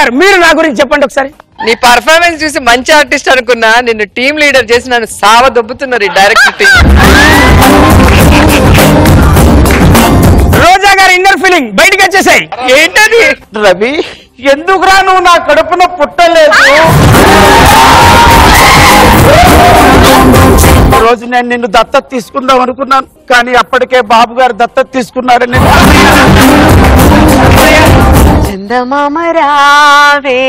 గారు మీరు నా గురించి చెప్పండి ఒకసారి. నీ పర్ఫార్మెన్స్ చూసి మంచి ఆర్టిస్ట్ అనుకున్నా, నిన్ను టీమ్ లీడర్ చేసి నన్ను సావ దొబ్బుతున్నారు ఈ డైరెక్టర్ టీం. రోజా గారి ఇన్నర్ ఫీలింగ్ బయటకు వచ్చేసాయి. ఏంటది? రవి ఎందుకురా నువ్వు నా కడుపున పుట్టలేదు? రోజు నేను నిన్ను దత్తత తీసుకుందాం అనుకున్నాను, కానీ అప్పటికే బాబు గారు దత్తత తీసుకున్నారని. చందమామ రావే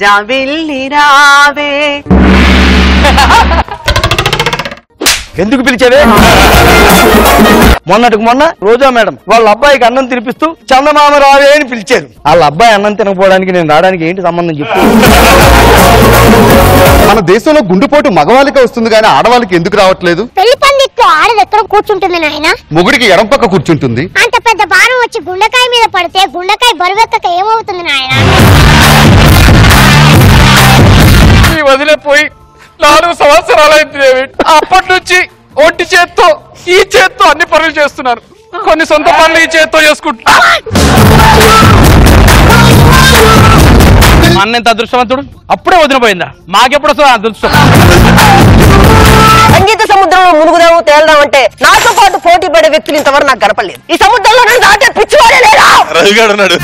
జాబిల్లి రావే. ఎందుకు పిలిచావే? మొన్నటికి మొన్న రోజా మేడం వాళ్ళ అబ్బాయికి అన్నం తినిపిస్తూ చందమామ రావే అని పిలిచారు. వాళ్ళ అబ్బాయి అన్నం తినకపోవడానికి నేను రావడానికి ఏంటి సంబంధం చెప్పు? మన దేశంలో గుండెపోటు మగవాళ్ళకి వస్తుంది కానీ ఆడవాళ్ళకి ఎందుకు రావట్లేదు? పెళ్లి పందిట్లో ఆడది ఎక్కడ కూర్చుంటుంది నాయన? మొగుడికి ఎడం పక్క కూర్చుంటుంది. అంత పెద్ద భారం వచ్చి గుండెకాయ మీద పడితే గుండెకాయ బరువెక్కక ఏమవుతుంది నాయన? వదిలేపోయి 4 సంవత్సరాలైంది డేవిడ్. అప్పటి నుంచి ఒంటి చేత్తో ఈ చేత్తో అన్ని పనులు చేస్తున్నారు. కొన్ని సొంత పనులు ఈ చేత్తో చేసుకుంటా. అన్న ఎంత అదృష్టవంతుడు, అప్పుడే వదిలిపోయిందా? మాకెప్పుడు వస్తుంది అదృష్టం? సంగీత సముద్రంలో మునుగుదాము తేలదామంటే నాతో పాటు పోటీ పడే వ్యక్తులు ఇంతవరకు నాకు గడపలేదు. ఈ సముద్రంలో దాటే పిచ్చివాడే లేరా? రవిగాడు ఉన్నాడు.